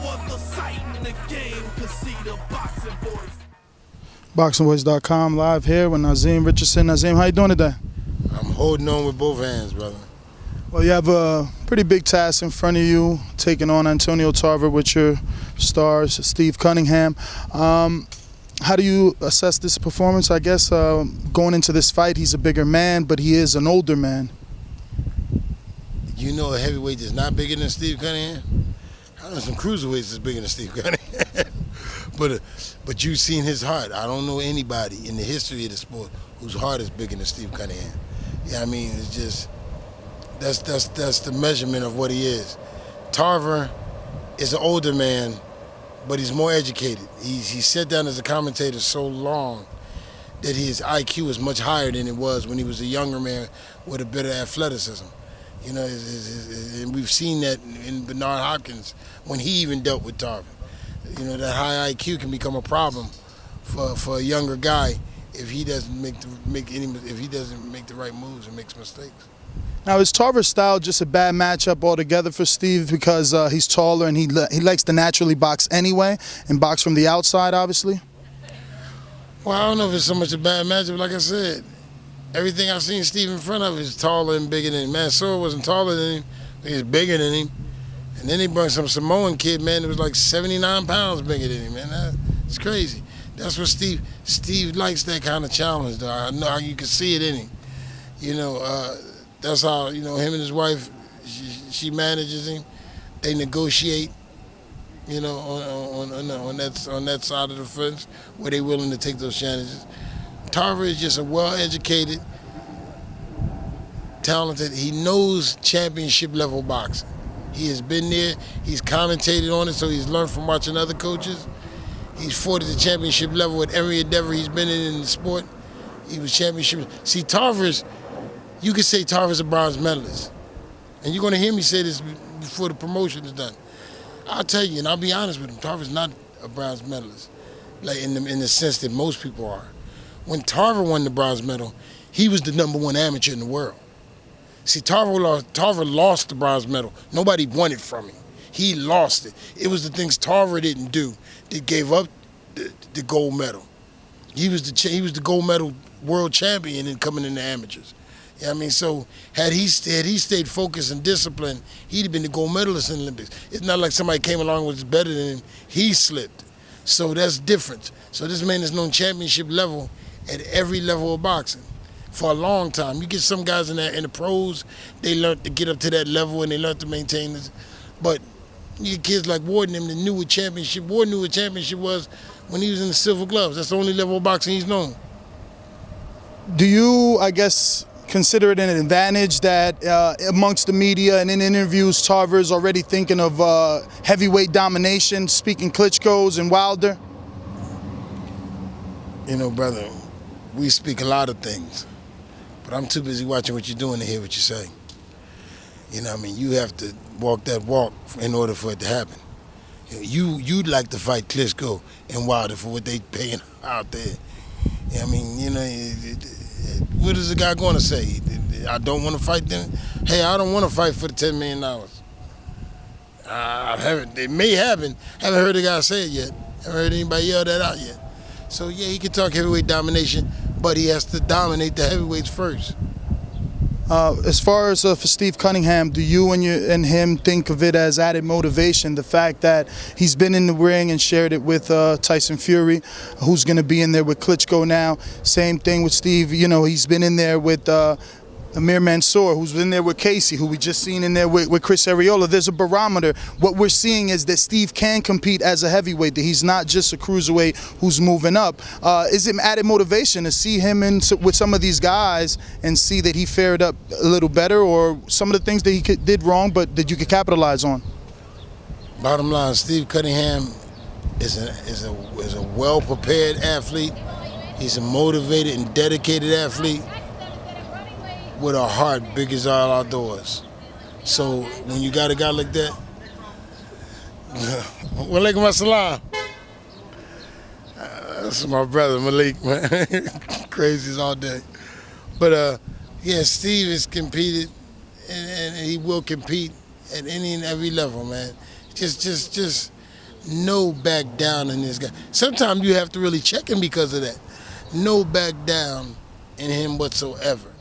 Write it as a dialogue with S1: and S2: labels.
S1: other site in the game could see the boxing voice.
S2: ThaBoxingvoice.com live here with Naazim Richardson. Naazim, how you doing today?
S3: I'm holding on with both hands, brother.
S2: Well, you have a pretty big task in front of you, taking on Antonio Tarver with your stars, Steve Cunningham. How do you assess this performance? I guess going into this fight, he's a bigger man, but he is an older man.
S3: You know a heavyweight that's not bigger than Steve Cunningham? I know some cruiserweights that's bigger than Steve Cunningham. but you've seen his heart. I don't know anybody in the history of the sport whose heart is bigger than Steve Cunningham. Yeah, I mean, it's just, that's the measurement of what he is. Tarver is an older man, but he's more educated. He's sat down as a commentator so long that his IQ is much higher than it was when he was a younger man with a bit of athleticism. You know, and we've seen that in Bernard Hopkins when he even dealt with Tarver. You know, that high IQ can become a problem for a younger guy if he doesn't make the right moves and makes mistakes.
S2: Now, is Tarver's style just a bad matchup altogether for Steve because he's taller and he likes to naturally box anyway and box from the outside, obviously?
S3: Well, I don't know if it's so much a bad matchup. Like I said, everything I've seen Steve in front of is taller and bigger than him. Mansour wasn't taller than him, he was bigger than him. And then he brought some Samoan kid, man, that was like 79 pounds bigger than him, man. That's crazy. That's what Steve likes, that kind of challenge, though. I know you can see it in him. You know, that's how, you know, him and his wife, she manages him. They negotiate, you know, on that side of the fence where they're willing to take those challenges. Tarver is just a well-educated, talented, he knows championship level boxing. He has been there, he's commentated on it, so he's learned from watching other coaches. He's fought at the championship level at every endeavor he's been in the sport. He was championship. See, you could say Tarver's a bronze medalist. And you're gonna hear me say this before the promotion is done. I'll tell you, and I'll be honest with him, Tarver's not a bronze medalist, like in the sense that most people are. When Tarver won the bronze medal, he was the #1 amateur in the world. See, Tarver lost the bronze medal. Nobody won it from him. He lost it. It was the things Tarver didn't do that gave up the gold medal. He was the gold medal world champion in coming in the amateurs. Yeah, I mean, so had he stayed focused and disciplined, he'd have been the gold medalist in the Olympics. It's not like somebody came along and was better than him. He slipped. So that's different. So this man is known championship level at every level of boxing for a long time. You get some guys in the pros, they learned to get up to that level and they learned to maintain this. But you get kids like Ward and them that knew what championship. Ward knew what championship was when he was in the silver gloves. That's the only level of boxing he's known.
S2: Do you, I guess, consider it an advantage that amongst the media and in interviews, Tarver is already thinking of heavyweight domination, speaking Klitschko's and Wilder?
S3: You know, brother, we speak a lot of things, but I'm too busy watching what you're doing to hear what you say. You know what I mean? You have to walk that walk in order for it to happen. You'd like to fight Klitschko and Wilder for what they paying out there. I mean, you know, what is the guy going to say? I don't want to fight them? Hey, I don't want to fight for the $10 million. It may happen. Haven't heard the guy say it yet. Haven't heard anybody yell that out yet. So yeah, he can talk heavyweight domination, but he has to dominate the heavyweights first.
S2: As far as for Steve Cunningham, do you and him think of it as added motivation, the fact that he's been in the ring and shared it with Tyson Fury, who's going to be in there with Klitschko now? Same thing with Steve, you know, he's been in there with Amir Mansour, who's in there with Casey, who we just seen in there with Chris Arreola. There's a barometer. What we're seeing is that Steve can compete as a heavyweight, that he's not just a cruiserweight who's moving up. Is it added motivation to see him with some of these guys and see that he fared up a little better, or some of the things that he did wrong but that you could capitalize on?
S3: Bottom line, Steve Cunningham is a well-prepared athlete. He's a motivated and dedicated athlete with a heart big as all outdoors. So when you got a guy like that, walaikum assalam. That's my brother Malik, man. Crazies all day. But yeah, Steve has competed, and he will compete at any and every level, man. Just no back down in this guy. Sometimes you have to really check him because of that. No back down in him whatsoever.